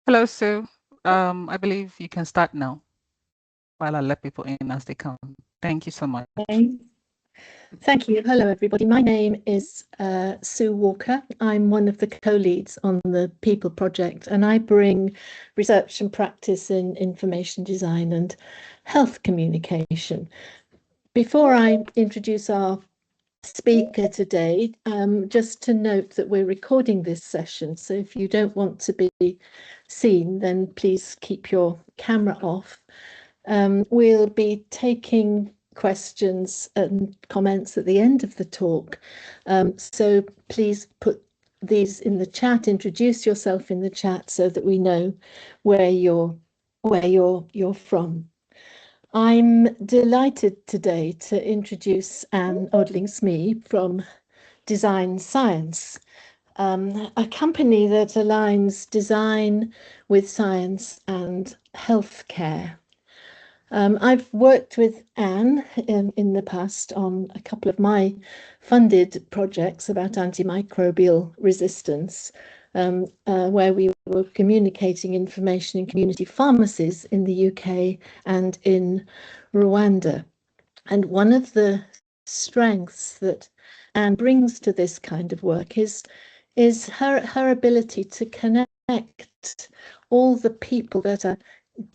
Hello, Sue. I believe you can start now while I let people in as they come. Thank you so much. Thank you. Hello, everybody. My name is Sue Walker. I'm one of the co-leads on the People Project, and I bring research and practice in information design and health communication. Before I introduce our speaker today, just to note that we're recording this session, so if you don't want to be seen, then please keep your camera off. We'll be taking questions and comments at the end of the talk, so please put these in the chat, introduce yourself in the chat so that we know where you're from. I'm delighted today to introduce Anne Odling-Smee from Design Science, a company that aligns design with science and healthcare. I've worked with Anne in the past on a couple of my funded projects about antimicrobial resistance, where we were communicating information in community pharmacies in the UK and in Rwanda. And one of the strengths that Anne brings to this kind of work is her ability to connect all the people that are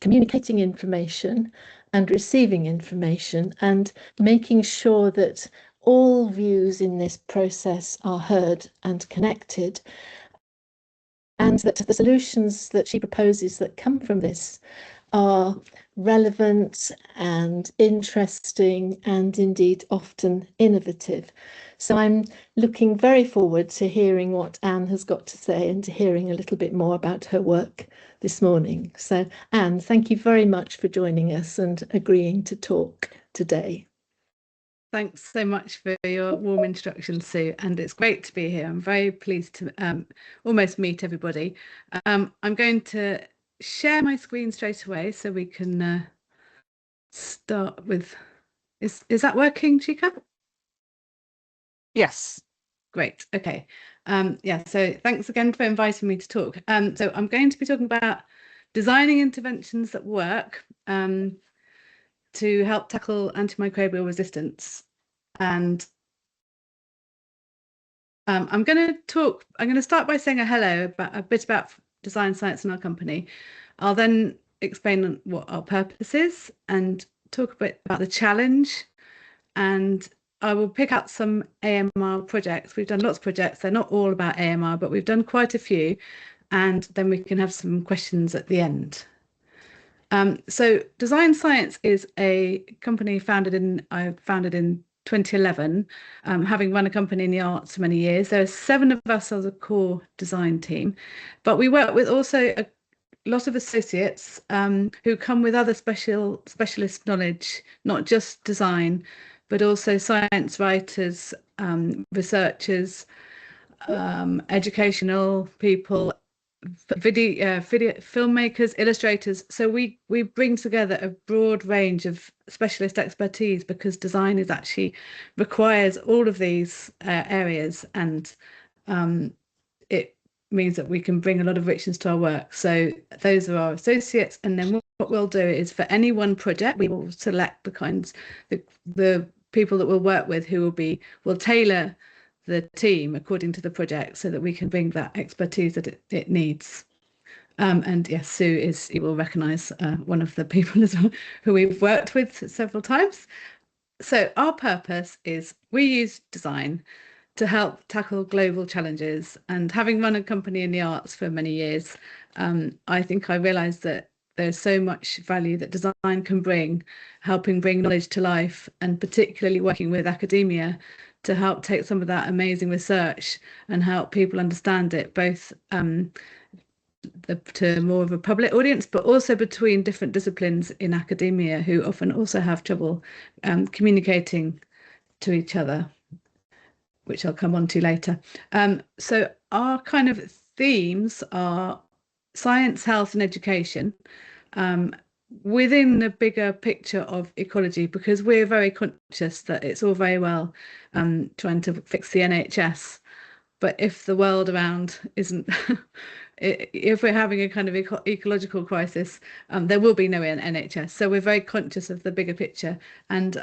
communicating information and receiving information and making sure that all views in this process are heard and connected, and that the solutions that she proposes that come from this are relevant and interesting and indeed often innovative. So I'm looking very forward to hearing what Anne has got to say and to hearing a little bit more about her work this morning. So Anne, thank you very much for joining us and agreeing to talk today. Thanks so much for your warm introduction, Sue, and it's great to be here. I'm very pleased to almost meet everybody. I'm going to share my screen straight away so we can start with, is that working, Chika? Yes. Great, okay. Yeah, so thanks again for inviting me to talk. So I'm going to be talking about designing interventions that work to help tackle antimicrobial resistance. And I'm going to start by saying a bit about Design Science in our company. I'll then explain what our purpose is and talk a bit about the challenge. And I will pick out some AMR projects. We've done lots of projects. They're not all about AMR, but we've done quite a few. And then we can have some questions at the end. So Design Science is a company I founded in 2011, having run a company in the arts for many years. There are 7 of us as a core design team, but we work with also a lot of associates who come with other specialist knowledge, not just design, but also science writers, researchers, educational people, video filmmakers, illustrators. So we bring together a broad range of specialist expertise because design is actually requires all of these areas, and it means that we can bring a lot of richness to our work. So those are our associates, and then what we'll do is for any one project we will select the people that we'll work with who will tailor the team according to the project so that we can bring that expertise that it needs. And yes, Sue you will recognise one of the people as well who we've worked with several times. So our purpose is we use design to help tackle global challenges. And having run a company in the arts for many years, I think I realised that there's so much value that design can bring, helping bring knowledge to life, and particularly working with academia to help take some of that amazing research and help people understand it, both to more of a public audience, but also between different disciplines in academia who often also have trouble communicating to each other, which I'll come on to later. So our kind of themes are science, health and education, within the bigger picture of ecology, because we're very conscious that it's all very well trying to fix the NHS, but if the world around isn't if we're having a kind of ecological crisis, there will be no NHS. So we're very conscious of the bigger picture, and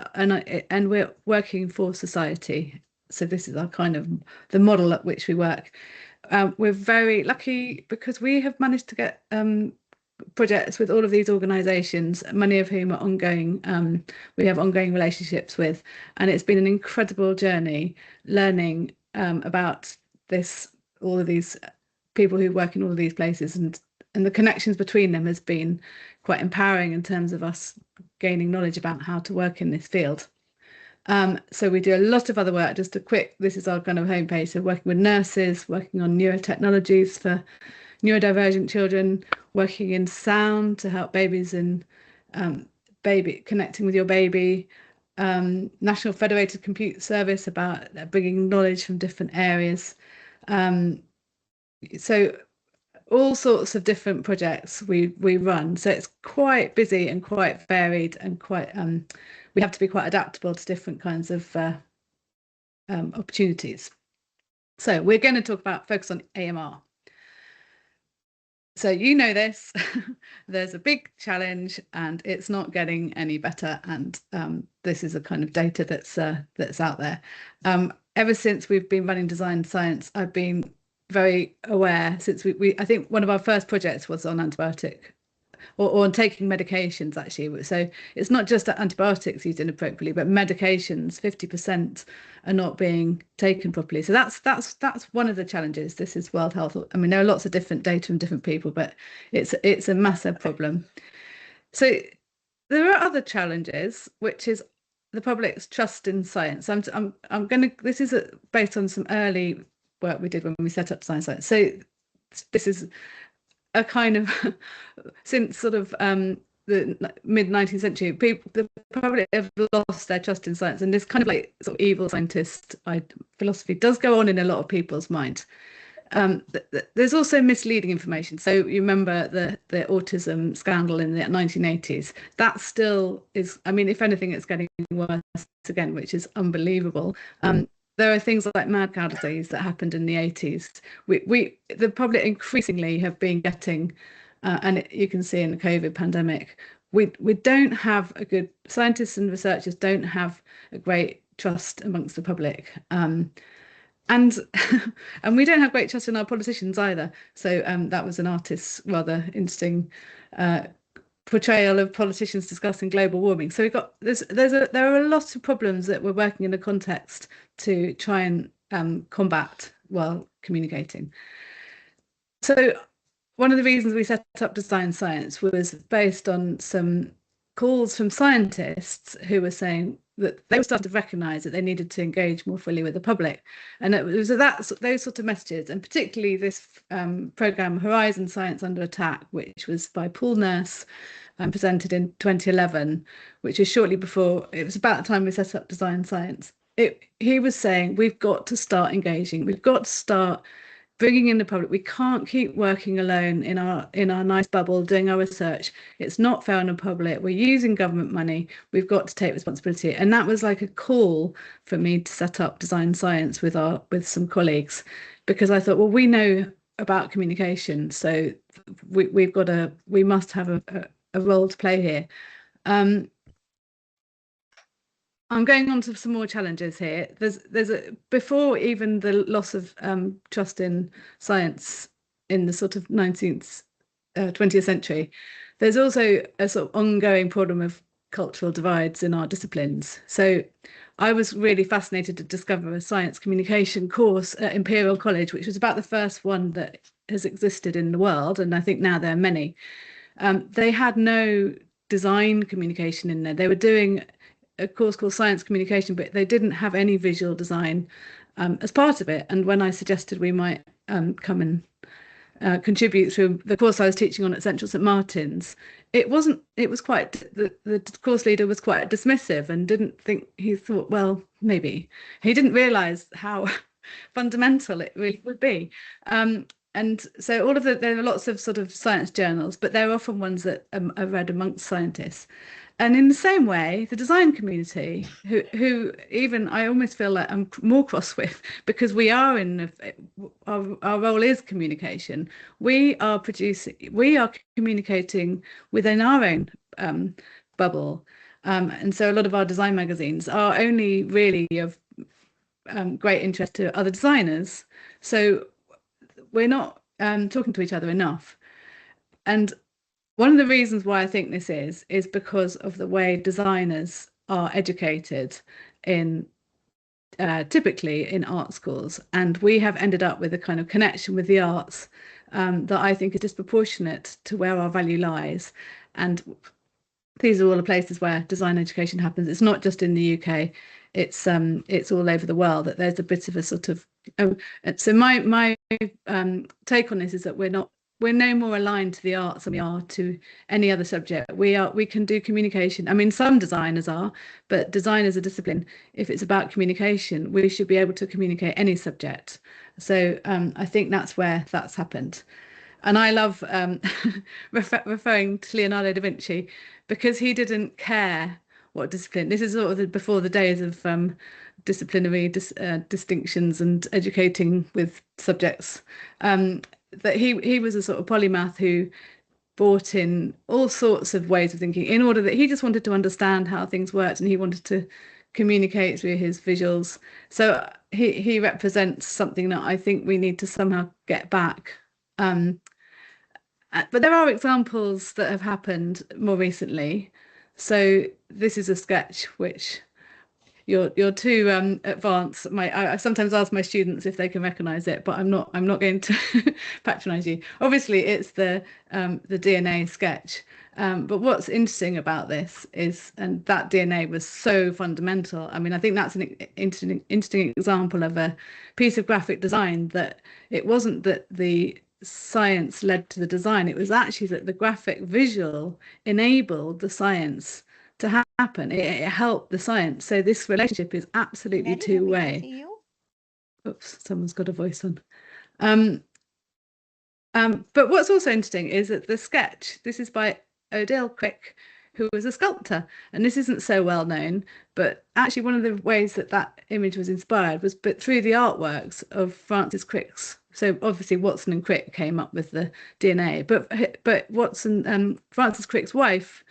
we're working for society. So this is our kind of the model at which we work. We're very lucky because we have managed to get projects with all of these organisations, many of whom are ongoing. We have ongoing relationships with, and it's been an incredible journey learning about all of these people who work in all of these places, and the connections between them has been quite empowering in terms of us gaining knowledge about how to work in this field. So we do a lot of other work. Just a quick, this is our kind of homepage. So working with nurses, working on neurotechnologies for neurodivergent children, working in sound to help babies in connecting with your baby, National Federated Compute Service about bringing knowledge from different areas. So all sorts of different projects we run. So it's quite busy and quite varied, and quite we have to be quite adaptable to different kinds of opportunities. So we're going to focus on AMR. So you know this, there's a big challenge and it's not getting any better. And this is a kind of data that's out there. Ever since we've been running Design Science, I've been very aware since I think one of our first projects was on antibiotic or on taking medications, actually. So it's not just that antibiotics used inappropriately, but medications, 50% are not being taken properly. So that's one of the challenges. This is World Health. I mean, there are lots of different data from different people, but it's a massive problem. So there are other challenges, which is the public's trust in science. This is based on some early work we did when we set up Design Science. So this is a kind of since sort of the mid-19th century, the public have lost their trust in science, and this kind of like sort of evil scientist philosophy does go on in a lot of people's minds. There's also misleading information. So you remember the autism scandal in the 1980s. That still is, I mean, if anything, it's getting worse again, which is unbelievable. There are things like mad cow disease that happened in the 80s. The public increasingly have been getting, and you can see in the COVID pandemic, we don't have a good, scientists and researchers don't have a great trust amongst the public. And we don't have great trust in our politicians either. So that was an artist's rather interesting portrayal of politicians discussing global warming. So there are a lot of problems that we're working in the context to try and combat while communicating. So one of the reasons we set up Design Science was based on some calls from scientists who were saying that they were starting to recognise that they needed to engage more fully with the public. And it was those sort of messages, and particularly this programme Horizon Science Under Attack, which was by Paul Nurse and presented in 2011, which is shortly before, it was about the time we set up Design Science. He was saying, we've got to start engaging, we've got to start bringing in the public. We can't keep working alone in our nice bubble doing our research. It's not fair on the public. We're using government money. We've got to take responsibility. And that was like a call for me to set up Design Science with some colleagues, because I thought, well, we know about communication, so we must have a role to play here. I'm going on to some more challenges here. Before even the loss of trust in science in the sort of 19th, 20th century, there's also a sort of ongoing problem of cultural divides in our disciplines. So I was really fascinated to discover a science communication course at Imperial College, which was about the first one that has existed in the world, and I think now there are many. They had no design communication in there. They were doing a course called Science Communication, but they didn't have any visual design as part of it. And when I suggested we might come and contribute through the course I was teaching on at Central St Martin's, the course leader was quite dismissive and he thought, well, maybe. He didn't realise how fundamental it really would be. And so there are lots of sort of science journals, but they're often ones that are read amongst scientists. And in the same way, the design community, who even I almost feel like I'm more cross with, because we are our role is communication. We are communicating within our own bubble, and so a lot of our design magazines are only really of great interest to other designers. So we're not talking to each other enough, and one of the reasons why I think this is because of the way designers are educated in typically in art schools, and we have ended up with a kind of connection with the arts that I think is disproportionate to where our value lies. And these are all the places where design education happens. It's not just in the UK. It's all over the world that there's a bit of a sort of so my take on this is that we're no more aligned to the arts than we are to any other subject. We can do communication. I mean, some designers are, but design as a discipline, if it's about communication, we should be able to communicate any subject. So I think that's where that's happened. And I love referring to Leonardo da Vinci, because he didn't care what discipline. This is sort of before the days of disciplinary distinctions and educating with subjects. That he was a sort of polymath who brought in all sorts of ways of thinking in order that he just wanted to understand how things worked, and he wanted to communicate through his visuals. So he represents something that I think we need to somehow get back. But there are examples that have happened more recently. So this is a sketch which you're too advanced. I sometimes ask my students if they can recognize it, but I'm not going to patronize you. Obviously, it's the DNA sketch. But what's interesting about this is, and that DNA was so fundamental. I mean, I think that's an interesting example of a piece of graphic design, that it wasn't that the science led to the design. It was actually that the graphic visual enabled the science to happen. It helped the science. So this relationship is absolutely two-way. Oops, someone's got a voice on. But what's also interesting is that the sketch, this is by Odile Crick, who was a sculptor, and this isn't so well known, but actually one of the ways that that image was inspired was through the artworks of Francis Crick's. So obviously Watson and Crick came up with the DNA, but Watson, Francis Crick's wife,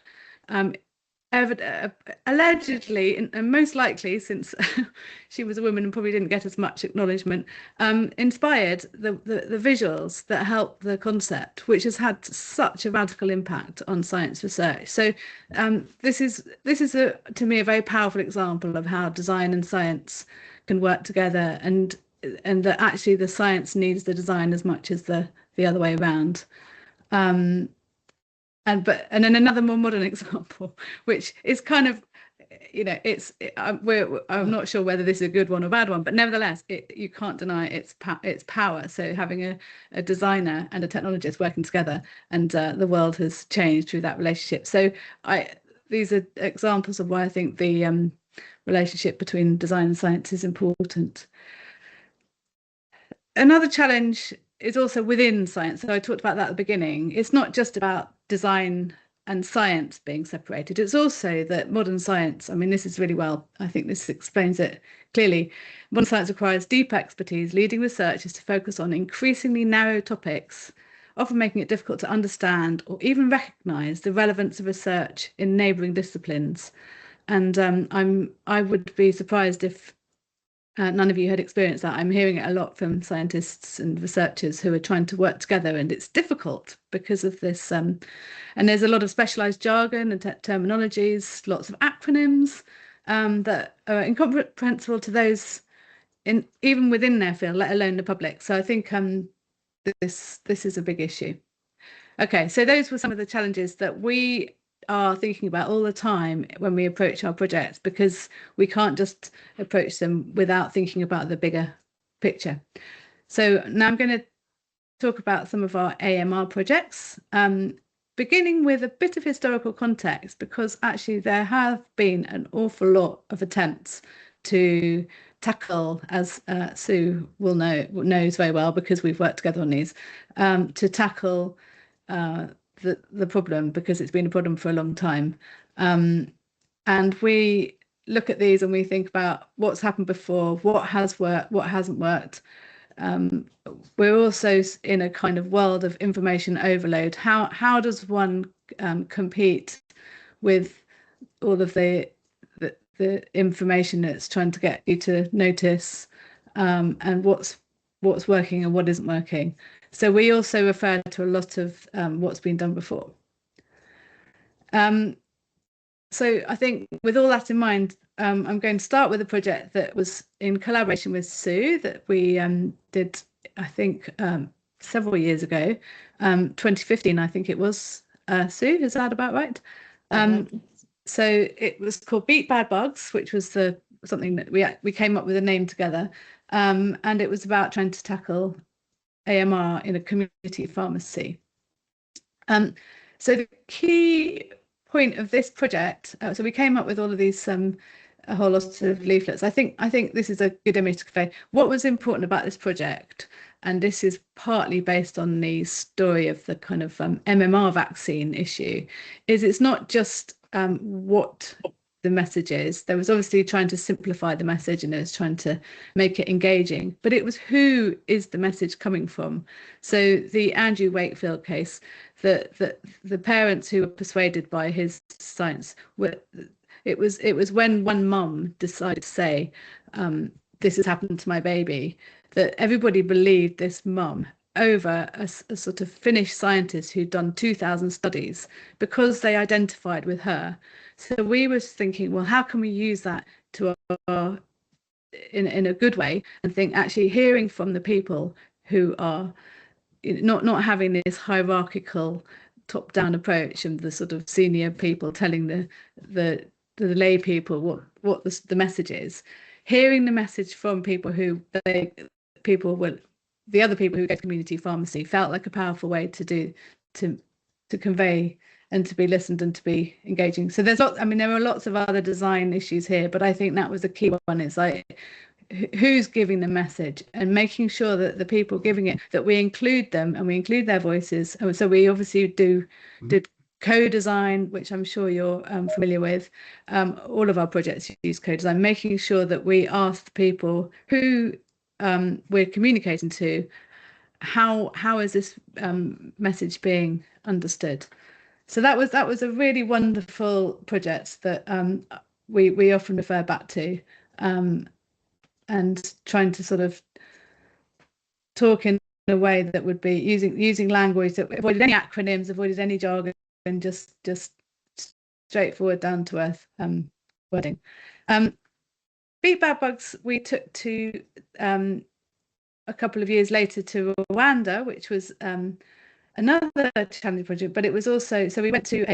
allegedly, and most likely, since she was a woman and probably didn't get as much acknowledgement, inspired the visuals that helped the concept, which has had such a radical impact on science research. So this is to me a very powerful example of how design and science can work together, and that actually the science needs the design as much as the other way around. And then another more modern example, which is kind of, I'm not sure whether this is a good one or bad one, but nevertheless, you can't deny its power. So having a designer and a technologist working together, and the world has changed through that relationship. So these are examples of why I think the relationship between design and science is important. Another challenge is also within science. So I talked about that at the beginning. It's not just about design and science being separated. It's also that modern science, I mean, this is really I think this explains it clearly. Modern science requires deep expertise, leading researchers to focus on increasingly narrow topics, often making it difficult to understand or even recognise the relevance of research in neighbouring disciplines. And I would be surprised if none of you had experienced that. I'm hearing it a lot from scientists and researchers who are trying to work together, and it's difficult because of this. And there's a lot of specialised jargon and terminologies, lots of acronyms that are incomprehensible to those even within their field, let alone the public. So I think this is a big issue. Okay, so those were some of the challenges that we are thinking about all the time when we approach our projects, because we can't just approach them without thinking about the bigger picture. So now I'm going to talk about some of our AMR projects, beginning with a bit of historical context, because actually there have been an awful lot of attempts to tackle, as Sue knows very well because we've worked together on these, to tackle the problem, because it's been a problem for a long time. And we look at these and we think about what's happened before, what has worked, what hasn't worked. We're also in a kind of world of information overload. How does one compete with all of the information that's trying to get you to notice, and what's working and what isn't working? So we also refer to a lot of what's been done before. So I think with all that in mind, I'm going to start with a project that was in collaboration with Sue that we did, I think, several years ago, 2015, I think it was. Sue, is that about right? So it was called Beat Bad Bugs, which was something that we came up with a name together, and it was about trying to tackle AMR in a community pharmacy. So the key point of this project, so we came up with all of these a whole lot of leaflets. I think this is a good image to convey what was important about this project, and this is partly based on the story of the kind of MMR vaccine issue. Is it's not just what the message is. There was obviously trying to simplify the message, and it was trying to make it engaging, but it was who is the message coming from. So the Andrew Wakefield case, the parents who were persuaded by his science it was when one mum decided to say, this has happened to my baby, that everybody believed this mum over a sort of Finnish scientist who'd done 2,000 studies, because they identified with her. So we were thinking, well, how can we use that to in a good way, and think actually hearing from the people who are not having this hierarchical top-down approach and the sort of senior people telling the lay people what the message is, hearing the message from people who the other people who go to community pharmacy felt like a powerful way to convey and to be listened and to be engaging. So there are lots of other design issues here, but I think that was a key one. It's like, who's giving the message, and making sure that the people giving it, that we include them and we include their voices. So we obviously did co-design, which I'm sure you're familiar with. All of our projects use co-design, making sure that we ask the people who we're communicating to, how is this message being understood. So that was a really wonderful project that we often refer back to, and trying to sort of talk in a way that would be using language that avoided any acronyms, avoided any jargon, and just straightforward, down to earth wording. Beat Bad Bugs we took to a couple of years later to Rwanda, which was another challenging project, but it was also, so we went to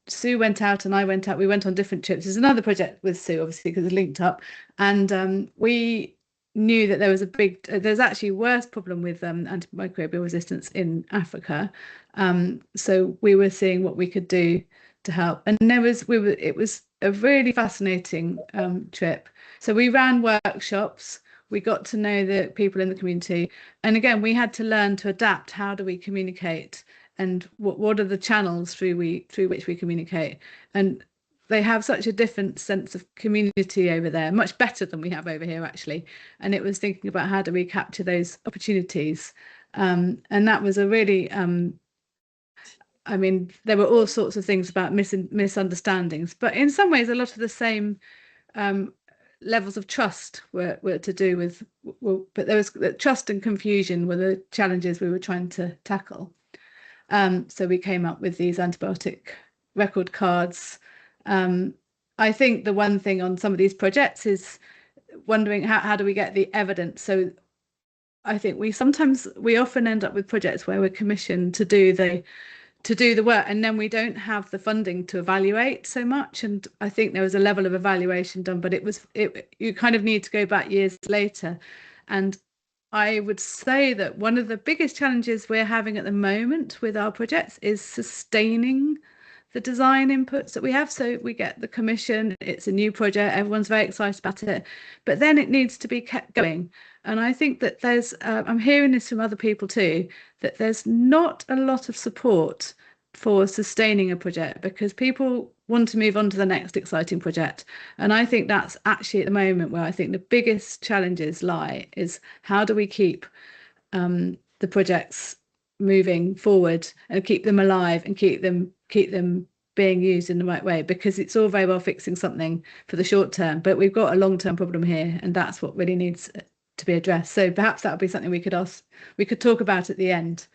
Sue went out and I went out. We went on different trips. There's another project with Sue, obviously, because it's linked up. And we knew that there was there's actually a worse problem with antimicrobial resistance in Africa. So we were seeing what we could do to help. And it was a really fascinating trip. So we ran workshops. We got to know the people in the community. And again, we had to learn to adapt. How do we communicate? And what are the channels through which we communicate? And they have such a different sense of community over there, much better than we have over here, actually. And it was thinking about how do we capture those opportunities. And that was a really, there were all sorts of things about misunderstandings, but in some ways, a lot of the same levels of trust were to do with, but there was trust and confusion were the challenges we were trying to tackle. So we came up with these antibiotic record cards. I think the one thing on some of these projects is wondering how do we get the evidence. So I think we often end up with projects where we're commissioned to do the work, and then we don't have the funding to evaluate so much. And I think there was a level of evaluation done, but you kind of need to go back years later. And I would say that one of the biggest challenges we're having at the moment with our projects is sustaining the design inputs that we have. So we get the commission, it's a new project, everyone's very excited about it, but then it needs to be kept going. And I think that there's, I'm hearing this from other people too, that there's not a lot of support for sustaining a project because people want to move on to the next exciting project. And I think that's actually at the moment where I think the biggest challenges lie, is how do we keep the projects moving forward and keep them alive and keep them being used in the right way, because it's all very well fixing something for the short term, but we've got a long-term problem here, and that's what really needs to be addressed. So perhaps that would be something we could talk about at the end.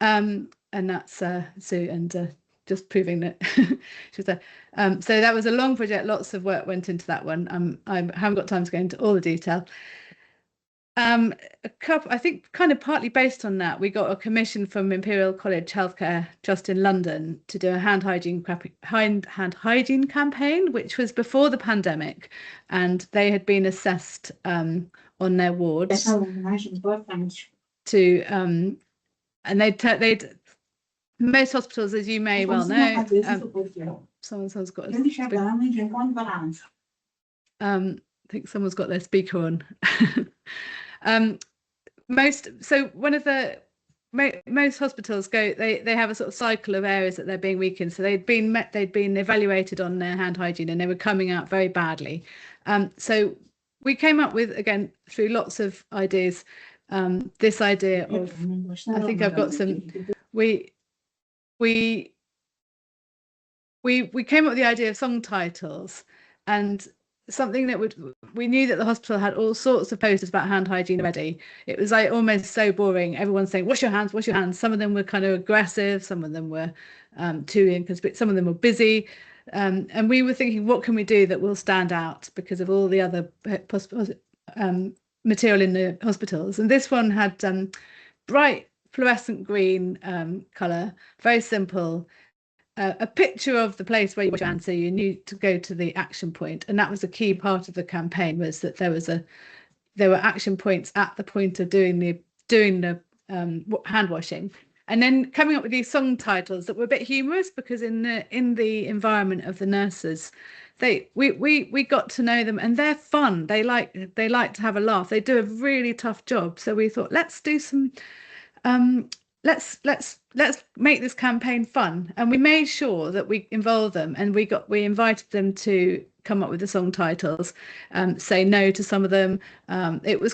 And that's Sue, and just proving that she was there. So that was a long project, lots of work went into that one. I haven't got time to go into all the detail. I think kind of partly based on that, we got a commission from Imperial College Healthcare Trust in London to do a hand hygiene campaign, which was before the pandemic, and they had been assessed on their wards to and they'd most hospitals, as you may well know, someone's got I think someone's got their speaker on. Most hospitals they have a sort of cycle of areas that they're being weakened. So they'd been evaluated on their hand hygiene, and they were coming out very badly. So we came up with, again, through lots of ideas, this idea of, I think I've got some, we came up with the idea of song titles, and something that we knew that the hospital had all sorts of posters about hand hygiene already. It was like almost so boring. Everyone's saying, wash your hands, wash your hands. Some of them were kind of aggressive, some of them were too inconspicuous, some of them were busy. And we were thinking, what can we do that will stand out because of all the other material in the hospitals? And this one had bright fluorescent green colour, very simple. A picture of the place where you wash your hands, so you need to go to the action point, and that was a key part of the campaign, was that there were action points at the point of doing the hand washing, and then coming up with these song titles that were a bit humorous, because in the environment of the nurses, we got to know them, and they're fun. They like to have a laugh. They do a really tough job. So we thought, let's do some let's make this campaign fun, and we made sure that we involved them, and we invited them to come up with the song titles, say no to some of them. It was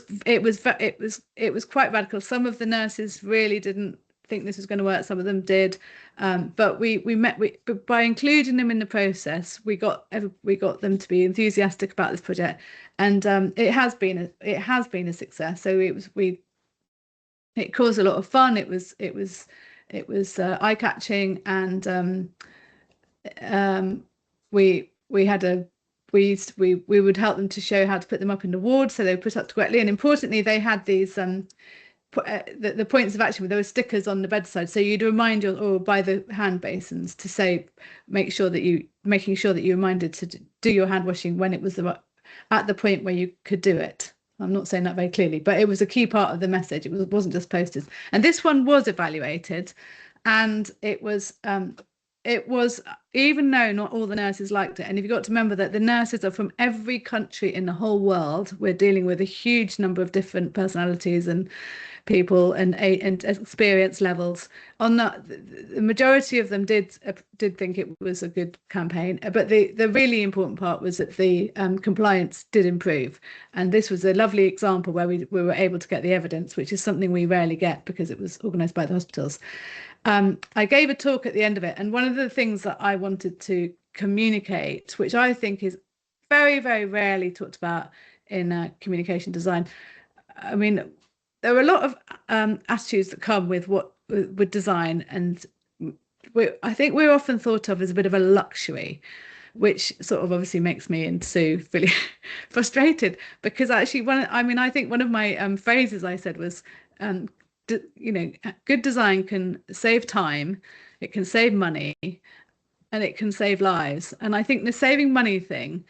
quite radical. Some of the nurses really didn't think this was going to work. Some of them did, but by including them in the process, we got them to be enthusiastic about this project, and it has been a success. So it caused a lot of fun. It was eye-catching, and we would help them to show how to put them up in the ward, so they were put up correctly. And importantly, they had these the points of action. There were stickers on the bedside, so you'd remind by the hand basins to say, making sure that you reminded to do your hand washing when it was at the point where you could do it. I'm not saying that very clearly, but it was a key part of the message. It wasn't just posters. And this one was evaluated, and it was, even though not all the nurses liked it, and if you've got to remember that the nurses are from every country in the whole world, we're dealing with a huge number of different personalities and people and experience levels. On that, the majority of them did think it was a good campaign, but the really important part was that the compliance did improve, and this was a lovely example where we were able to get the evidence, which is something we rarely get because it was organised by the hospitals. I gave a talk at the end of it, and one of the things that I wanted to communicate, which I think is very, very rarely talked about in communication design. I mean, there are a lot of attitudes that come with design, and I think we're often thought of as a bit of a luxury, which sort of obviously makes me and Sue really frustrated, because actually I think one of my phrases I said was, good design can save time, it can save money, and it can save lives. And I think the saving money thing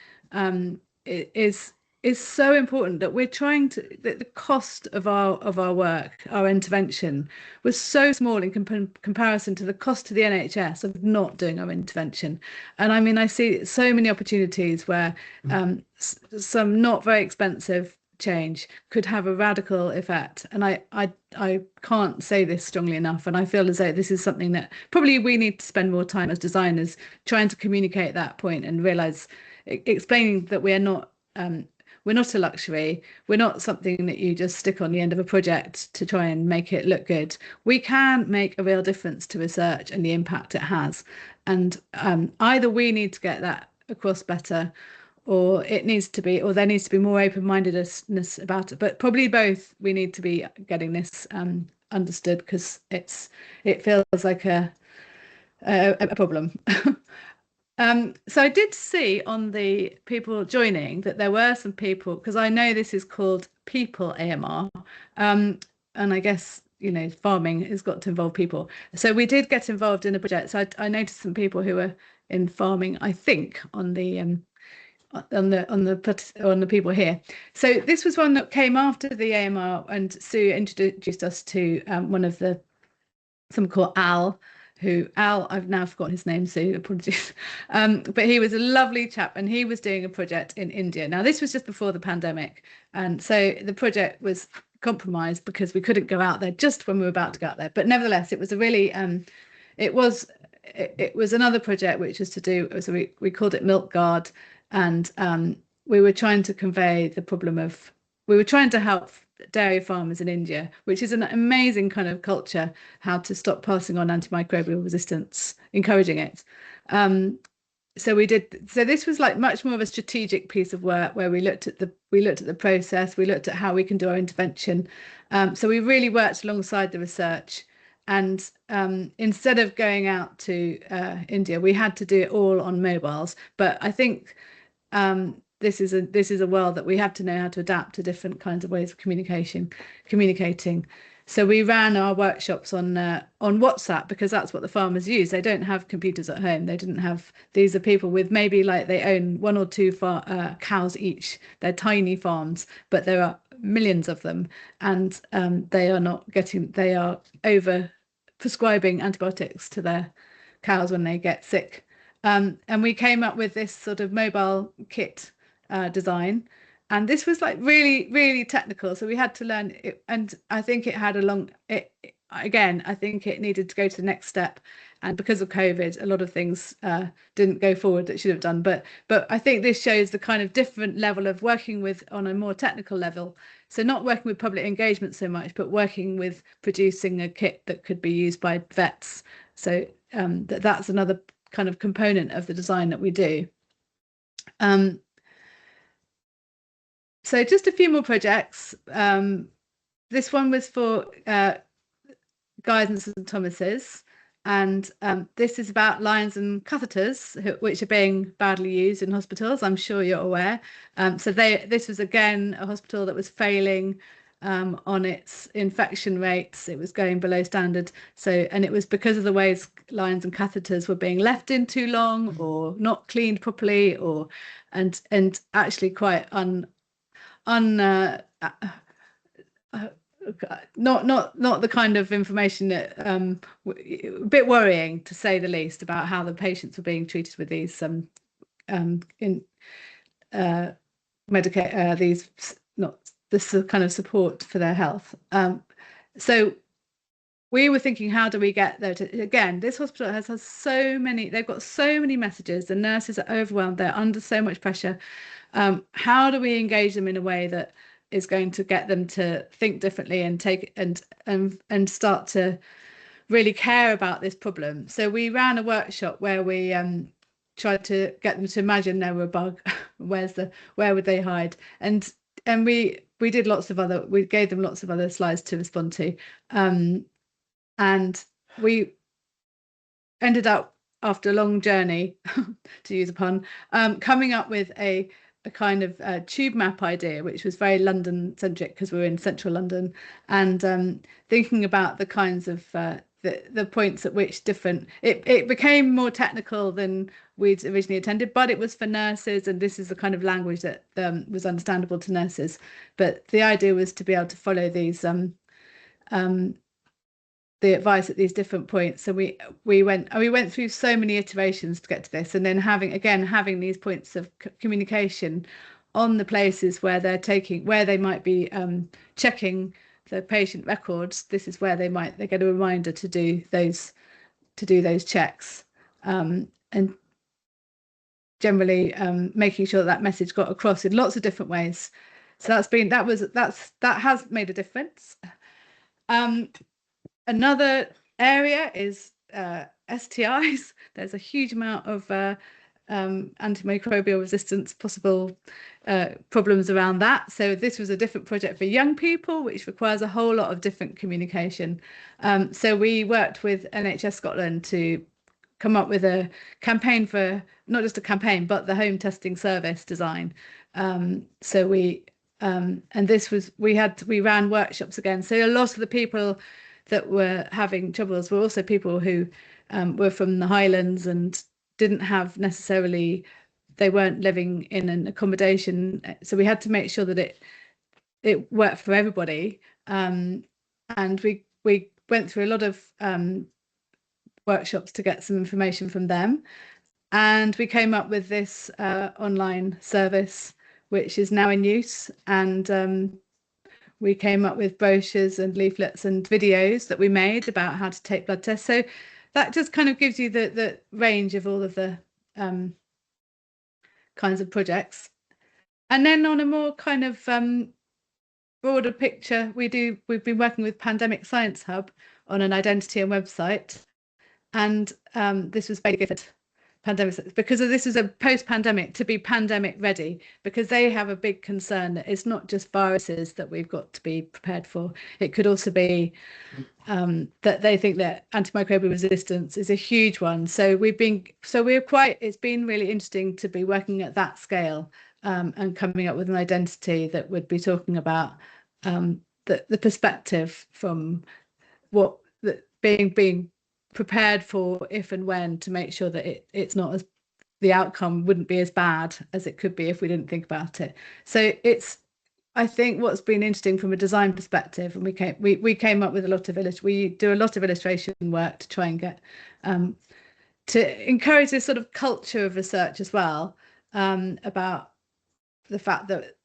is is so important, that we're trying to, that the cost of our work, our intervention, was so small in comparison to the cost to the NHS of not doing our intervention. And I mean, I see so many opportunities where some not very expensive change could have a radical effect. And I can't say this strongly enough. And I feel as though this is something that probably we need to spend more time as designers trying to communicate that point and realize, explaining that we're not a luxury. We're not something that you just stick on the end of a project to try and make it look good. We can make a real difference to research and the impact it has. And either we need to get that across better, or there needs to be more open-mindedness about it. But probably both. We need to be getting this understood, because it feels like a problem. So I did see on the people joining that there were some people, because I know this is called people AMR, and I guess, you know, farming has got to involve people. So we did get involved in the project. So I noticed some people who were in farming, I think, on the people here. So this was one that came after the AMR, and Sue introduced us to someone called Al. I've now forgotten his name, so apologies. But he was a lovely chap, and he was doing a project in India. Now, this was just before the pandemic, and so the project was compromised because we couldn't go out there just when we were about to go out there. But nevertheless, it was a really, it was another project which was to do, so we called it Milk Guard, and we were trying to convey the problem of, we were trying to help dairy farmers in India, which is an amazing kind of culture, how to stop passing on antimicrobial resistance, encouraging it. So this was like much more of a strategic piece of work, where we looked at the process, we looked at how we can do our intervention. So we really worked alongside the research, and instead of going out to India, we had to do it all on mobiles. But I think this is a world that we have to know how to adapt to different kinds of ways of communicating. So we ran our workshops on WhatsApp, because that's what the farmers use. They don't have computers at home. These are people with maybe, like, they own one or two cows each. They're tiny farms, but there are millions of them, and they are over prescribing antibiotics to their cows when they get sick. And we came up with this sort of mobile kit design, and this was like really, really technical, so we had to learn it. And I think it had I think it needed to go to the next step, and because of COVID, a lot of things didn't go forward that should have done. But I think this shows the kind of different level of working with on a more technical level. So not working with public engagement so much, but working with producing a kit that could be used by vets. So that's another kind of component of the design that we do. So just a few more projects. This one was for Guy's and St Thomas's, and this is about lines and catheters, which are being badly used in hospitals. I'm sure you're aware. So this was again a hospital that was failing on its infection rates. It was going below standard. And it was because of the ways lines and catheters were being left in too long, or not cleaned properly, and actually quite not the kind of information that a bit worrying, to say the least, about how the patients were being treated with these this kind of support for their health. So we were thinking, how do we get there again, this hospital has they've got so many messages, the nurses are overwhelmed, they're under so much pressure. How do we engage them in a way that is going to get them to think differently and take and start to really care about this problem? So we ran a workshop where we tried to get them to imagine there were a bug. Where would they hide? And we gave them lots of other slides to respond to, and we ended up, after a long journey, to use a pun, coming up with a kind of tube map idea, which was very London centric, because we were in central London, and thinking about the kinds of the points at which it became more technical than we'd originally intended, but it was for nurses, and this is the kind of language that was understandable to nurses. But the idea was to be able to follow these the advice at these different points. So we went through so many iterations to get to this, and then having these points of communication on the places where they might be checking the patient records. This is where they get a reminder to do those checks, and generally making sure that message got across in lots of different ways. So that has made a difference. Another area is STIs. There's a huge amount of antimicrobial resistance, possible problems around that. So this was a different project for young people, which requires a whole lot of different communication. So we worked with NHS Scotland to come up with a campaign for, not just a campaign, but the home testing service design. So we ran workshops again. So a lot of the people that were having troubles were also people who were from the Highlands and didn't have necessarily, they weren't living in an accommodation. So we had to make sure that it worked for everybody. And we went through a lot of workshops to get some information from them. And we came up with this online service, which is now in use. And we came up with brochures and leaflets and videos that we made about how to take blood tests. So that just kind of gives you the range of all of the kinds of projects. And then on a more kind of broader picture, we've been working with Pandemic Science Hub on an identity and website. And this was very good pandemic, because this is a post-pandemic, to be pandemic ready, because they have a big concern that it's not just viruses that we've got to be prepared for. It could also be that they think that antimicrobial resistance is a huge one. So it's been really interesting to be working at that scale and coming up with an identity that would be talking about the perspective from what being prepared for if and when, to make sure that it's not as, the outcome wouldn't be as bad as it could be if we didn't think about it. So I think what's been interesting from a design perspective, and we came up with a lot of we do a lot of illustration work to try and get to encourage this sort of culture of research as well, about the fact that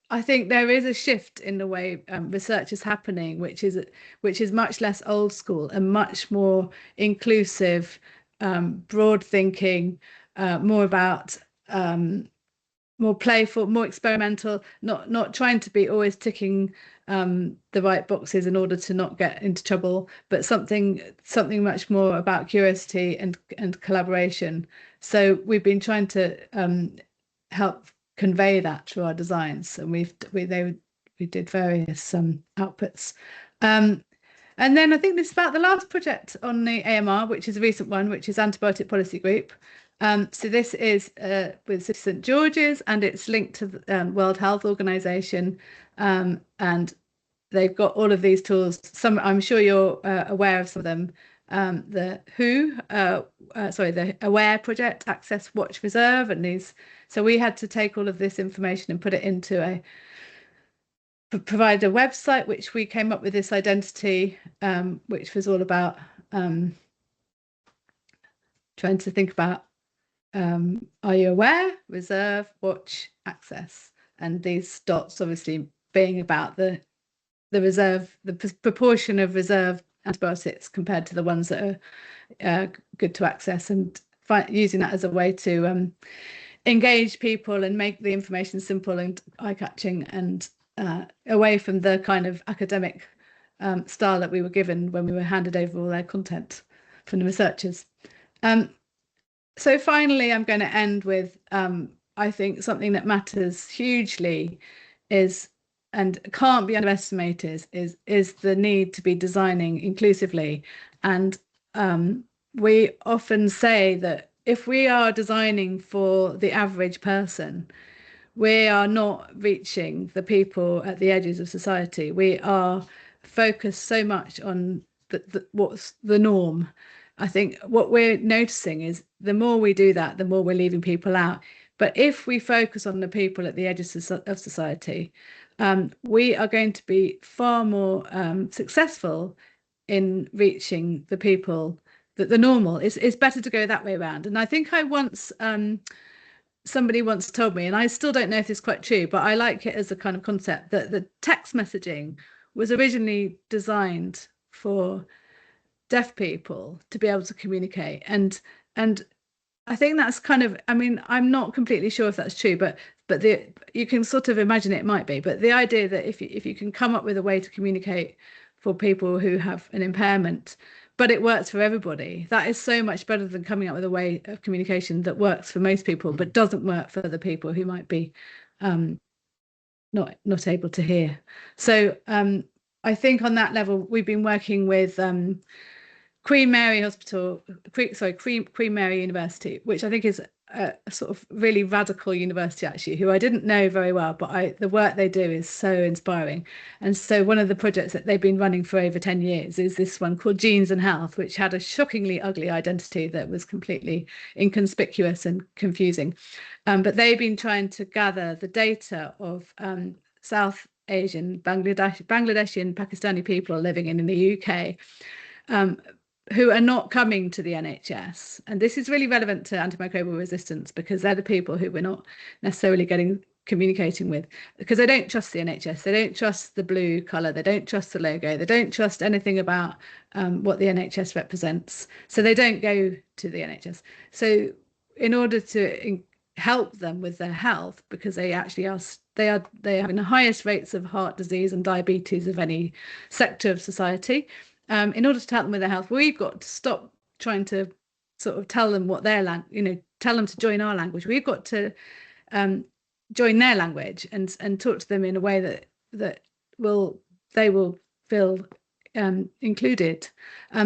I think there is a shift in the way research is happening, which is much less old school and much more inclusive, broad thinking, more about more playful, more experimental, not trying to be always ticking the right boxes in order to not get into trouble, but something much more about curiosity and collaboration. So we've been trying to help convey that through our designs, and we did various outputs. And then I think this is about the last project on the AMR, which is a recent one, which is Antibiotic Policy Group. So this is with City St George's, and it's linked to the World Health Organization, and they've got all of these tools. Some, I'm sure you're aware of some of them. The AWARE project, Access, Watch, Reserve, and these. So we had to take all of this information and put it into provide a website, which we came up with this identity, which was all about trying to think about, are you aware, reserve, watch, access, and these dots obviously being about the reserve, the proportion of reserve antibiotics compared to the ones that are good to access, and using that as a way to engage people and make the information simple and eye-catching, and away from the kind of academic style that we were given when we were handed over all their content from the researchers. So finally, I'm going to end with, I think something that matters hugely is, and can't be underestimated, is the need to be designing inclusively. And we often say that if we are designing for the average person, we are not reaching the people at the edges of society. We are focused so much on what's the norm. I think what we're noticing is the more we do that, the more we're leaving people out. But if we focus on the people at the edges of society, we are going to be far more successful in reaching the people that the normal is. It's better to go that way around. And I think I once somebody once told me, and I still don't know if it's quite true, but I like it as a kind of concept, that the text messaging was originally designed for deaf people to be able to communicate. And I think that's kind of, I mean, I'm not completely sure if that's true, but you can sort of imagine it might be. But the idea that if you can come up with a way to communicate for people who have an impairment, but it works for everybody, that is so much better than coming up with a way of communication that works for most people but doesn't work for the people who might be not able to hear. So I think on that level, we've been working with Queen Mary Hospital, Queen Mary University, which I think is a sort of really radical university, actually, who I didn't know very well, but the work they do is so inspiring. And so one of the projects that they've been running for over 10 years is this one called Genes and Health, which had a shockingly ugly identity that was completely inconspicuous and confusing. But they've been trying to gather the data of South Asian, Bangladeshi and Pakistani people living in the UK, who are not coming to the NHS. And this is really relevant to antimicrobial resistance, because they're the people who we're not necessarily communicating with, because they don't trust the NHS. They don't trust the blue colour. They don't trust the logo. They don't trust anything about what the NHS represents. So they don't go to the NHS. So in order to help them with their health, because they actually are, they are having the highest rates of heart disease and diabetes of any sector of society. In order to help them with their health, we've got to stop trying to sort of tell them what their tell them to join our language. We've got to join their language and talk to them in a way that they will feel included.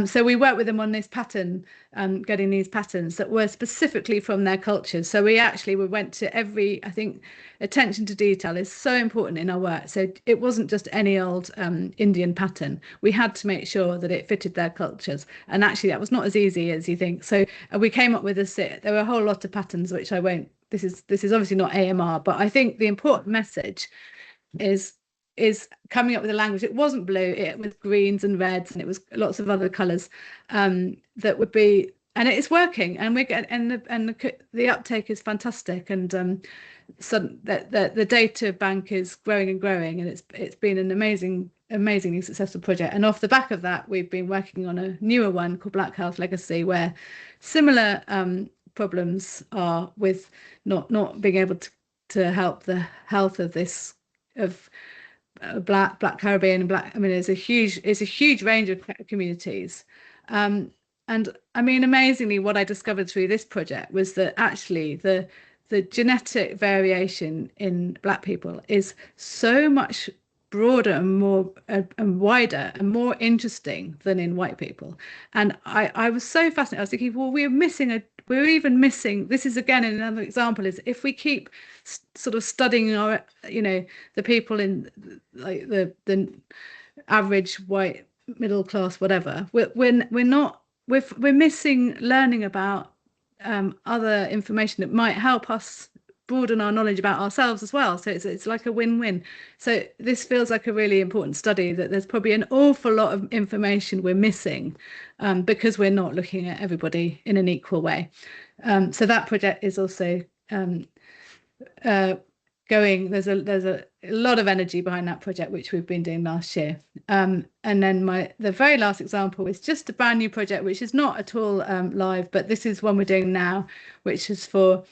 So we work with them on this pattern, getting these patterns that were specifically from their cultures. So we went to I think attention to detail is so important in our work. So it wasn't just any old Indian pattern. We had to make sure that it fitted their cultures. And actually that was not as easy as you think. So we came up with there were a whole lot of patterns, which I won't, this is obviously not AMR, but I think the important message is coming up with a language. It wasn't blue, it was greens and reds, and it was lots of other colors that would be, and it's working, and the uptake is fantastic, and so the data bank is growing and growing, and it's been an amazingly successful project. And off the back of that, we've been working on a newer one called Black Health Legacy, where similar problems are with not being able to help the health of Black Caribbean and Black. I mean, it's a huge range of communities, and I mean, amazingly, what I discovered through this project was that actually the genetic variation in Black people is so much broader and more and wider and more interesting than in white people. And I was so fascinated. I was thinking, well, we're even missing, this is again another example, is if we keep sort of studying our, the people in like the average white middle class, whatever, we're missing learning about other information that might help us broaden our knowledge about ourselves as well. So it's like a win-win. So this feels like a really important study, that there's probably an awful lot of information we're missing because we're not looking at everybody in an equal way. So that project is also going. There's a lot of energy behind that project, which we've been doing last year. And then the very last example is just a brand new project, which is not at all live, but this is one we're doing now, which is for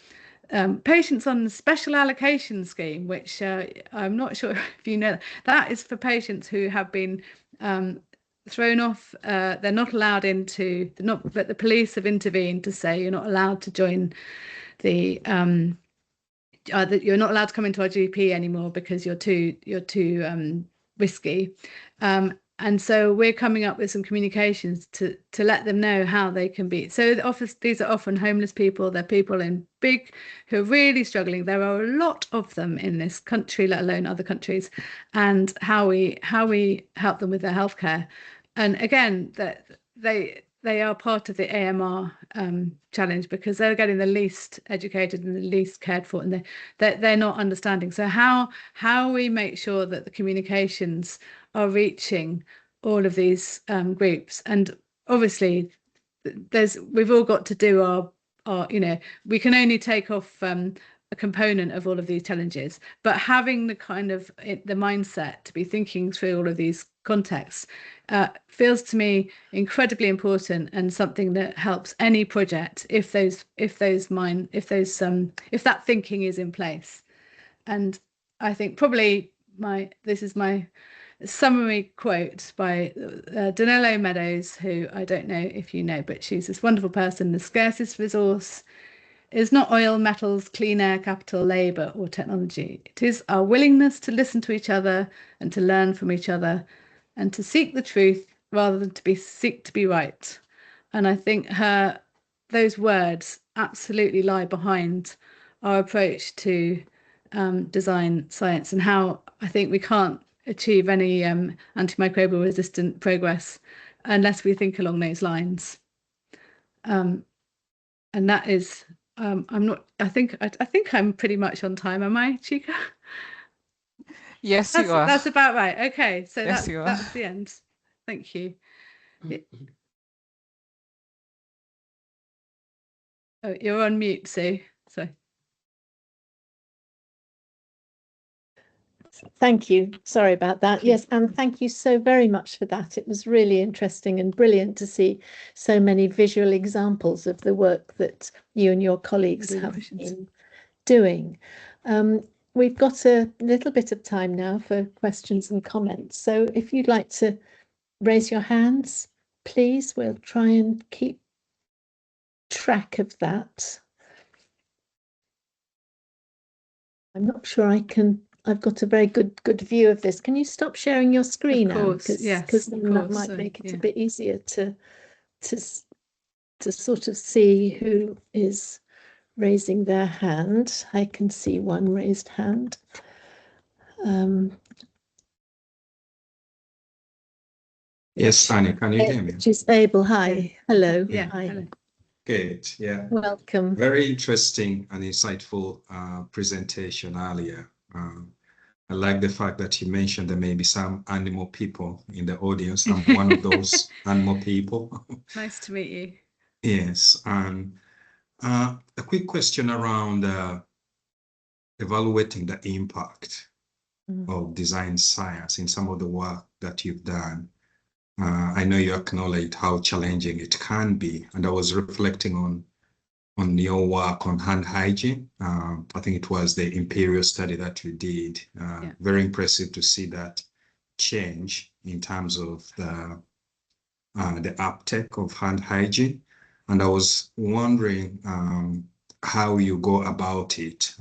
patients on the special allocation scheme, which I'm not sure if you know. That is for patients who have been thrown off. They're not allowed into, but the police have intervened to say you're not allowed to join the that you're not allowed to come into our GP anymore because you're too risky. And so we're coming up with some communications to let them know how they can be. So these are often homeless people. They're people who are really struggling. There are a lot of them in this country, let alone other countries, and how we help them with their healthcare. And again, that they are part of the AMR challenge, because they're getting the least educated and the least cared for, and they're not understanding. So how we make sure that the communications are reaching all of these groups. And obviously we've all got to do our we can only take off a component of all of these challenges, but having the kind of the mindset to be thinking through all of these contexts feels to me incredibly important, and something that helps any project if that thinking is in place. And I think probably this is my summary quote by Danilo Meadows, who I don't know if you know, but she's this wonderful person. The scarcest resource is not oil, metals, clean air, capital, labour or technology. It is our willingness to listen to each other and to learn from each other and to seek the truth rather than seek to be right. And I think those words absolutely lie behind our approach to design science, and how I think we can't achieve any antimicrobial resistant progress unless we think along those lines. And that is I think I'm pretty much on time. Am I, Chica? Yes, you are. That's about right. Okay, so Yes, you are. that's the end. Thank you. Oh, you're on mute, Sue. Sorry. Thank you. Sorry about that. Yes, and thank you so very much for that. It was really interesting and brilliant to see so many visual examples of the work that you and your colleagues have been doing. We've got a little bit of time now for questions and comments. So if you'd like to raise your hands, please, we'll try and keep track of that. I'm not sure I can. I've got a very good view of this. Can you stop sharing your screen now? Because then that might make it a bit easier to sort of see who is raising their hand. I can see one raised hand. Yes, Annie, can you hear me? She's Abel. Hi. Hello. Yeah. Hi. Hello. Good. Yeah. Welcome. Very interesting and insightful presentation earlier. I like the fact that you mentioned there may be some animal people in the audience. I'm one of those animal people. Nice to meet you. Yes. And a quick question around evaluating the impact of design science in some of the work that you've done. I know you acknowledged how challenging it can be, and I was reflecting on your work on hand hygiene. I think it was the Imperial study that you did. Yeah. Very impressive to see that change in terms of the uptake of hand hygiene. And I was wondering how you go about it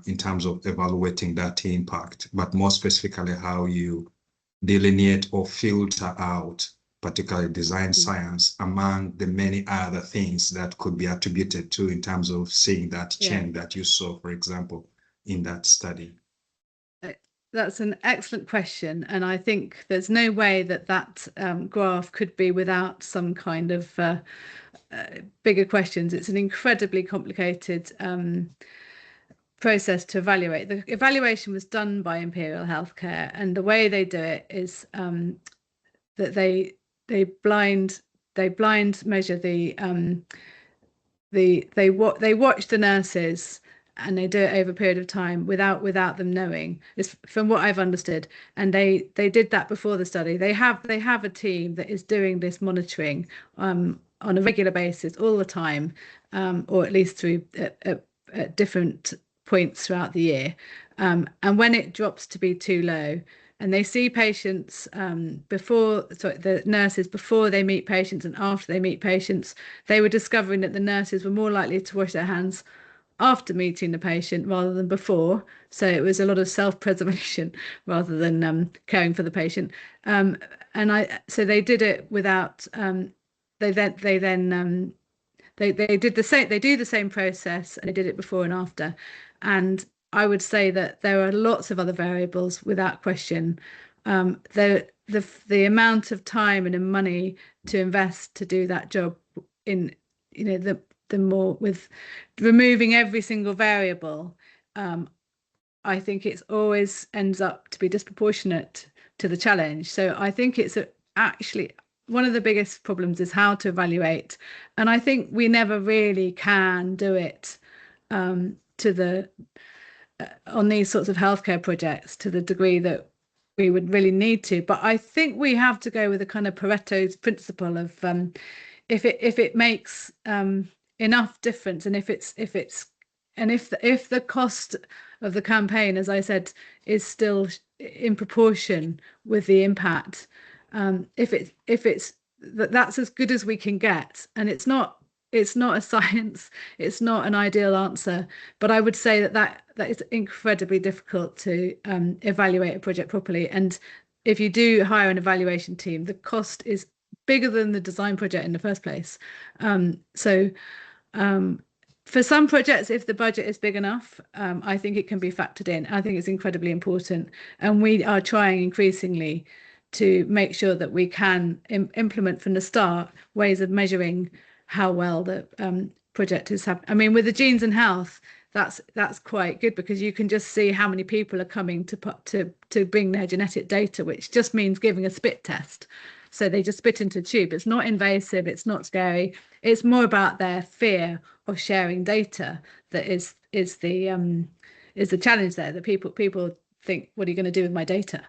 in terms of evaluating that impact, but more specifically, how you delineate or filter out particularly design science among the many other things that could be attributed to in terms of seeing that change that you saw, for example, in that study. That's an excellent question, and I think there's no way that graph could be without some kind of bigger questions. It's an incredibly complicated process to evaluate. The evaluation was done by Imperial Healthcare, and the way they do it is that they blind measure they watch the nurses, and they do it over a period of time without them knowing. It's from what I've understood, and they did that before the study. They have a team that is doing this monitoring on a regular basis all the time, or at least through at different points throughout the year, and when it drops to be too low, and they see patients the nurses before they meet patients and after they meet patients, they were discovering that the nurses were more likely to wash their hands after meeting the patient rather than before. So it was a lot of self-preservation rather than caring for the patient. So they did it without. They did the same. They do the same process, and they did it before and after. And I would say that there are lots of other variables without question. The the amount of time and money to invest to do that job in, you know, the more with removing every single variable, I think it's always ends up to be disproportionate to the challenge. So I think it's actually one of the biggest problems is how to evaluate, and I think we never really can do it to the on these sorts of healthcare projects to the degree that we would really need to. But I think we have to go with a kind of Pareto's principle of if it makes enough difference, and if the cost of the campaign, as I said, is still in proportion with the impact, that's as good as we can get. And it's not a science, it's not an ideal answer, but I would say that is incredibly difficult to evaluate a project properly. And if you do hire an evaluation team, the cost is bigger than the design project in the first place. For some projects, if the budget is big enough, I think it can be factored in. I think it's incredibly important. And we are trying increasingly to make sure that we can implement from the start ways of measuring how well the project is happening. I mean, with the genes and health, that's quite good, because you can just see how many people are coming to bring their genetic data, which just means giving a spit test. So they just spit into a tube. It's not invasive, it's not scary. It's more about their fear of sharing data that is the challenge there. That people think, what are you going to do with my data?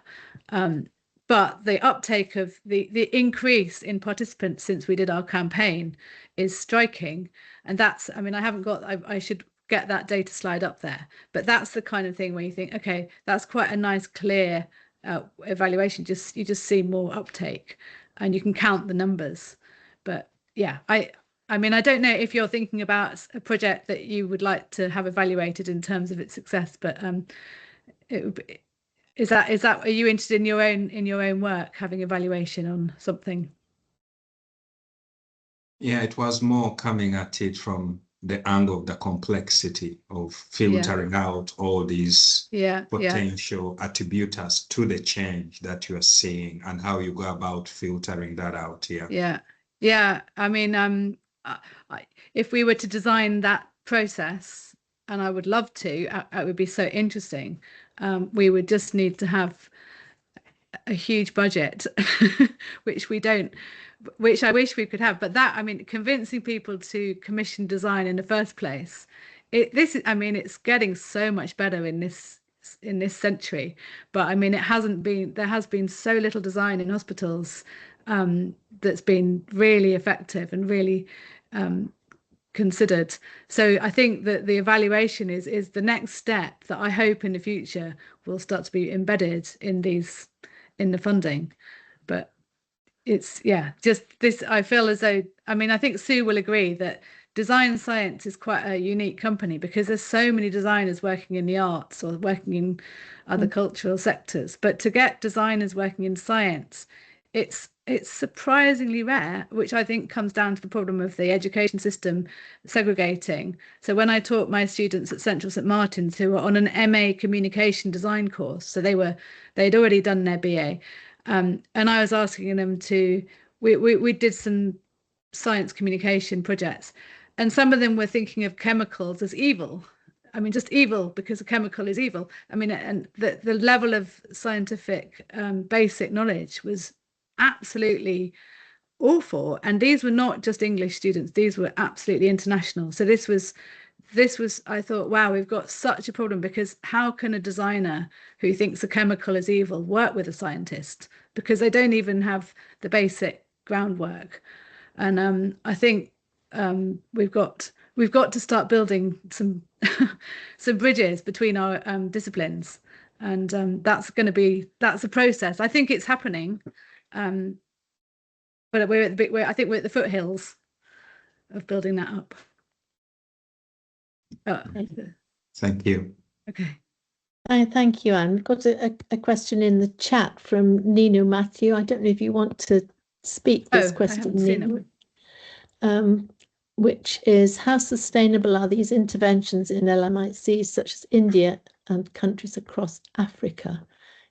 But the uptake of the increase in participants since we did our campaign is striking. And that's, I mean, I should get that data slide up there, but that's the kind of thing where you think, okay, that's quite a nice, clear evaluation. You just see more uptake and you can count the numbers. But yeah, I mean, I don't know if you're thinking about a project that you would like to have evaluated in terms of its success, but it would be, is that are you interested in your own work, having evaluation on something? Yeah, it was more coming at it from the angle of the complexity of filtering out all these potential attributors to the change that you are seeing, and how you go about filtering that out. Yeah. I mean, if we were to design that process, and I would love to, it would be so interesting. We would just need to have a huge budget, which we don't, which I wish we could have. But that, I mean, convincing people to commission design in the first place, it's getting so much better in this century. But I mean, there has been so little design in hospitals that's been really effective and really considered. So I think that the evaluation is the next step that I hope in the future will start to be embedded in the funding. But it's just this, I feel as though, I mean, I think Sue will agree that design science is quite a unique company, because there's so many designers working in the arts or working in other cultural sectors. But to get designers working in science, it's surprisingly rare, which I think comes down to the problem of the education system segregating. So when I taught my students at Central St Martin's, who were on an MA communication design course, so they'd already done their BA, and I was asking them we did some science communication projects, and some of them were thinking of chemicals as evil. I mean, just evil because a chemical is evil. I mean, and the level of scientific basic knowledge was absolutely awful. And these were not just English students, these were absolutely international. So this was, I thought, wow, we've got such a problem, because how can a designer who thinks a chemical is evil work with a scientist? Because they don't even have the basic groundwork. And I think we've got to start building some some bridges between our disciplines, and that's a process. I think it's happening, but I think we're at the foothills of building that up. Thank you. Okay. Thank you, Anne. We've got a question in the chat from Nino Matthew. I don't know if you want to speak this question, Nino, which is, how sustainable are these interventions in LMICs such as India and countries across Africa?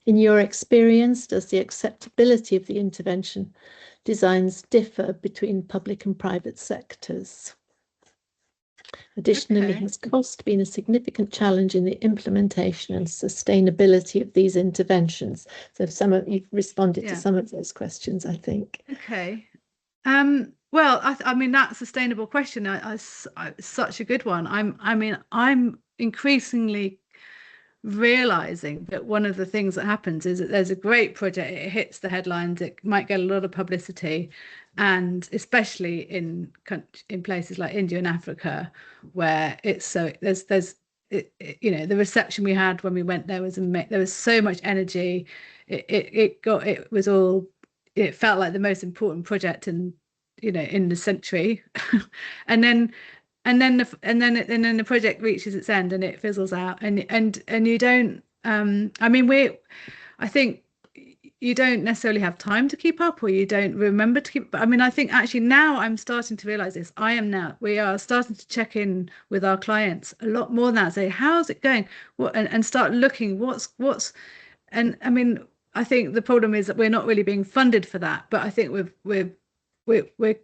In your experience, does the acceptability of the intervention designs differ between public and private sectors? Additionally, has cost been a significant challenge in the implementation and sustainability of these interventions? So you've responded to some of those questions, I think. Okay. Well, I mean, that sustainable question is such a good one. I'm increasingly realizing that one of the things that happens is that there's a great project, it hits the headlines, it might get a lot of publicity, and especially in places like India and Africa, where it's so you know, the reception we had when we went there was there was so much energy. It felt like the most important project in the century. and then the project reaches its end and it fizzles out, and you don't I think you don't necessarily have time to keep up, or you don't remember to keep. But I mean, I think actually now I'm starting to realize this. We are starting to check in with our clients a lot more now. Say, how's it going? And start looking what's. And I mean, I think the problem is that we're not really being funded for that. But I think we're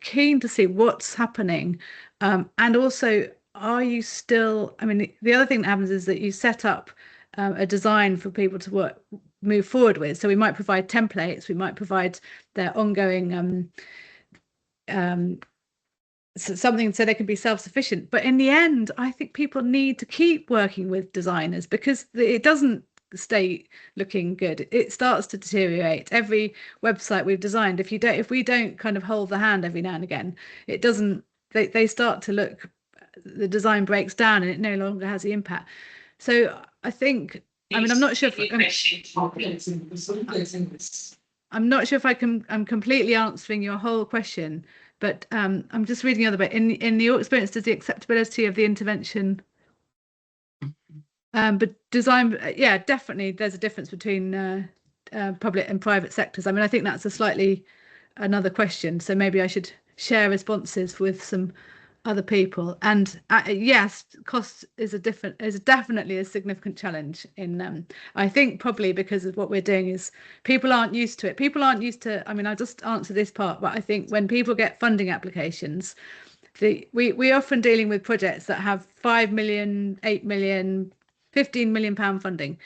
keen to see what's happening, and also, are you still? I mean, the other thing that happens is that you set up a design for people to move forward with. So we might provide templates, we might provide their ongoing something so they can be self-sufficient. But in the end, I think people need to keep working with designers, because it doesn't stay looking good. It starts to deteriorate. Every website we've designed, if we don't kind of hold the hand every now and again, it doesn't. They start to look. The design breaks down and it no longer has the impact. So I think. I mean, I'm not sure if I'm completely answering your whole question, but I'm just reading the other bit. In your experience, does the acceptability of the intervention, but design, yeah, definitely there's a difference between public and private sectors. I mean, I think that's another question. So maybe I should share responses with some other people. And yes, cost is definitely a significant challenge in I think probably because of what we're doing is people aren't used to it. I mean, I'll just answer this part, but I think when people get funding applications, we're often dealing with projects that have 5 million, 8 million, 15 million pound funding.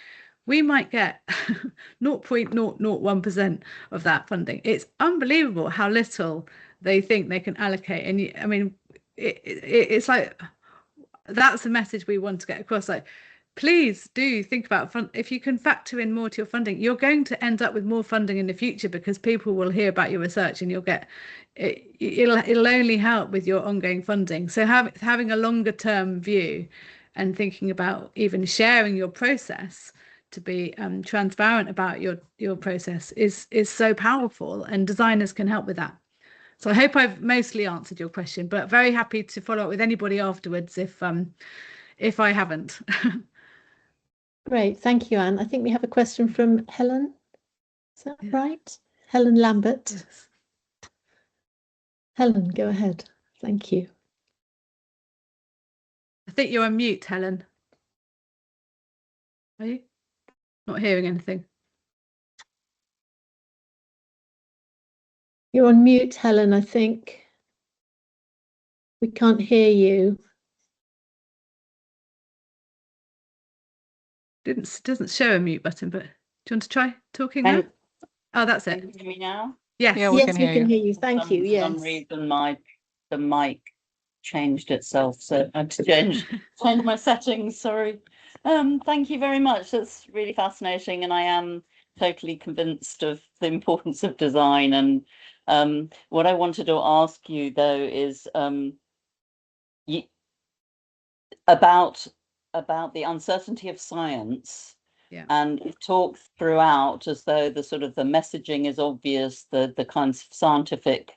We might get 0.001% of that funding. It's unbelievable how little they think they can allocate. And I mean, it's like, that's the message we want to get across. Like, please do think about if you can factor in more to your funding, you're going to end up with more funding in the future, because people will hear about your research and you'll get it'll only help with your ongoing funding. So having a longer term view and thinking about even sharing your process to be transparent about your process is so powerful, and designers can help with that. So I hope I've mostly answered your question, but very happy to follow up with anybody afterwards if I haven't. Great, thank you, Anne. I think we have a question from Helen. Is that right? Helen Lambert. Yes. Helen, go ahead. Thank you. I think you're on mute, Helen. Are you? Not hearing anything. You're on mute, Helen, I think. We can't hear you. Doesn't show a mute button, but do you want to try talking now? Oh, that's it. Can you hear me now? Yes. Yeah, Yes, we can hear you. Thank you. For some reason, the mic changed itself, so I had to change my settings. Sorry. Thank you very much. That's really fascinating, and I am totally convinced of the importance of design. And what I wanted to ask you though is about the uncertainty of science. Yeah. And you've talked throughout as though the sort of the messaging is obvious, the kinds of scientific,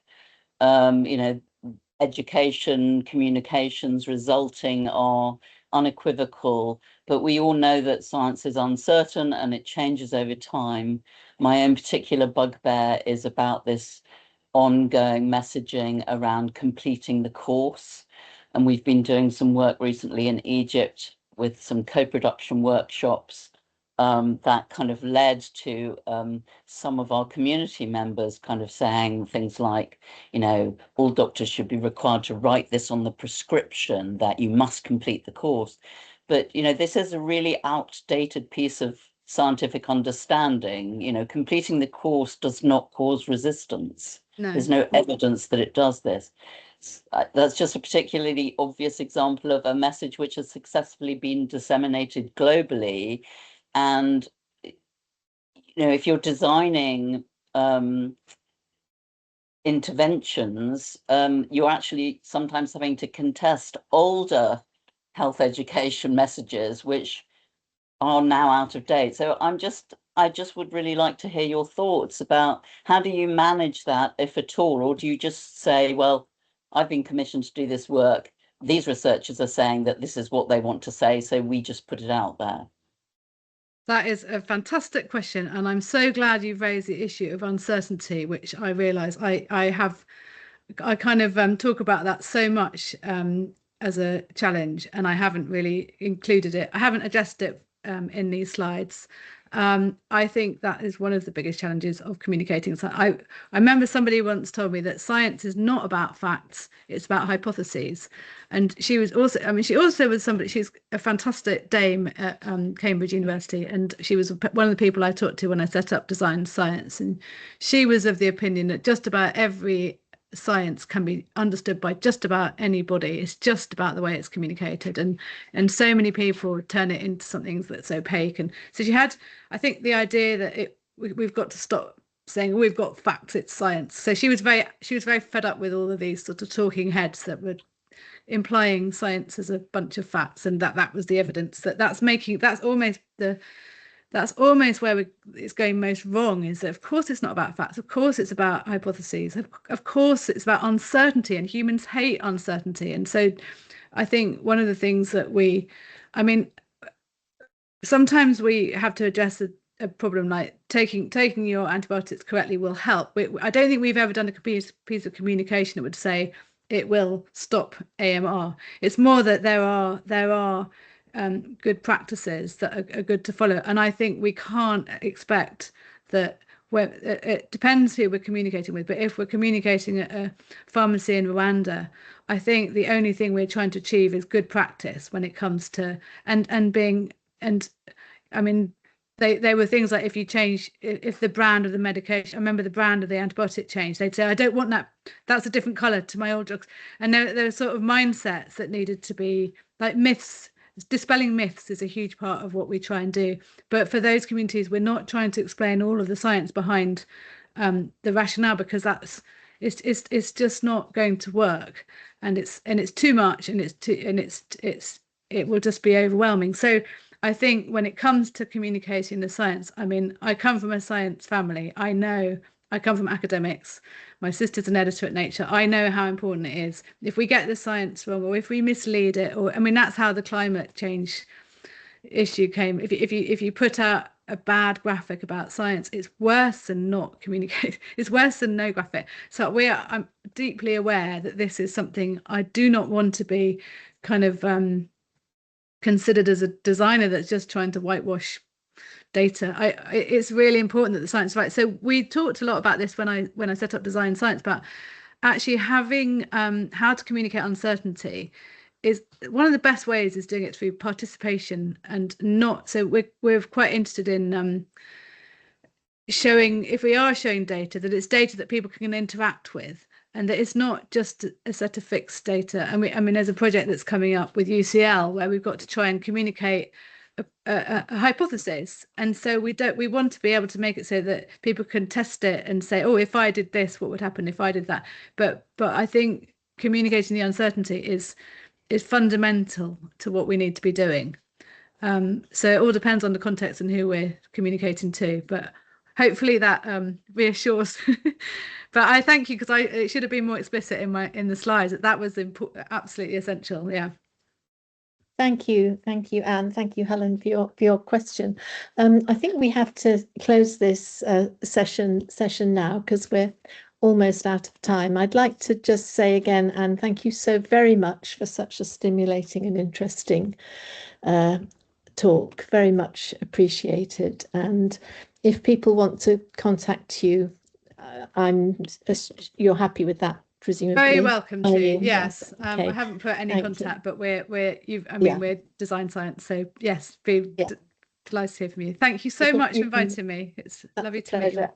education, communications resulting are unequivocal, but we all know that science is uncertain and it changes over time. My own particular bugbear is about this ongoing messaging around completing the course. And we've been doing some work recently in Egypt with some co-production workshops that kind of led to some of our community members kind of saying things like, you know, all doctors should be required to write this on the prescription, that you must complete the course. But, you know, this is a really outdated piece of scientific understanding. You know, completing the course does not cause resistance. No. There's no evidence that it does this. That's just a particularly obvious example of a message which has successfully been disseminated globally. And, you know, if you're designing interventions, you're actually sometimes having to contest older health education messages, which are now out of date. So I just would really like to hear your thoughts about how do you manage that, if at all, or do you just say, well, I've been commissioned to do this work. These researchers are saying that this is what they want to say, so we just put it out there. That is a fantastic question, and I'm so glad you've raised the issue of uncertainty, which I realise I kind of talk about that so much as a challenge, and I haven't really included it. I haven't addressed it in these slides. I think that is one of the biggest challenges of communicating. So I remember somebody once told me that science is not about facts, it's about hypotheses. And she was also, I mean, she also was somebody, she's a fantastic dame at Cambridge University, and she was one of the people I talked to when I set up Design Science. And she was of the opinion that just about every science can be understood by just about anybody. It's just about the way it's communicated, and so many people turn it into something that's opaque. And so she had, I think, the idea that we've got to stop saying we've got facts, it's science. So she was very fed up with all of these sort of talking heads that were implying science as a bunch of facts, and that was the evidence that's almost where it's going most wrong, is that of course it's not about facts, of course it's about hypotheses, of course it's about uncertainty, and humans hate uncertainty. And so I think one of the things that sometimes we have to address a problem like taking your antibiotics correctly will help. I don't think we've ever done a piece of communication that would say it will stop AMR. It's more that there are good practices that are good to follow. And I think we can't expect that it depends who we're communicating with. But if we're communicating at a pharmacy in Rwanda, I think the only thing we're trying to achieve is good practice when it comes to they were things like if the brand of the medication, I remember the brand of the antibiotic changed, they'd say, I don't want that, that's a different color to my old drugs. And there were sort of mindsets that needed to be like myths. Dispelling myths is a huge part of what we try and do. But for those communities, we're not trying to explain all of the science behind the rationale, because it's just not going to work, and it's too much, and it will just be overwhelming. So I think when it comes to communicating the science, I mean, I come from a science family. I come from academics. My sister's an editor at Nature. I know how important it is. If we get the science wrong, or if we mislead it, that's how the climate change issue came. If you put out a bad graphic about science, it's worse than not communicate. It's worse than no graphic. So I'm deeply aware that this is something I do not want to be kind of considered as a designer that's just trying to whitewash data. It's really important that the science is right. So we talked a lot about this when I set up Design Science, but actually having how to communicate uncertainty is one of the best ways is doing it through participation, and not so we're quite interested in showing, if we are showing data, that it's data that people can interact with, and that it's not just a set of fixed data. And there's a project that's coming up with UCL where we've got to try and communicate a hypothesis, and so we want to be able to make it so that people can test it and say, oh, if I did this, what would happen if I did that. But I think communicating the uncertainty is fundamental to what we need to be doing. So it all depends on the context and who we're communicating to, but hopefully that reassures. But I thank you, because it should have been more explicit in the slides that was absolutely essential. Yeah. Thank you, Anne. Thank you, Helen, for your question. I think we have to close this session now, because we're almost out of time. I'd like to just say again, Anne, thank you so very much for such a stimulating and interesting talk. Very much appreciated. And if people want to contact you, you're happy with that, presumably. Very welcome to. Yes. Okay. I haven't put any Thank contact, you. but we're Yeah. we're design science, so yes, be Yeah. delighted to hear from you. Thank you so think much for you can- inviting me. It's That's lovely a to meet you. pleasure.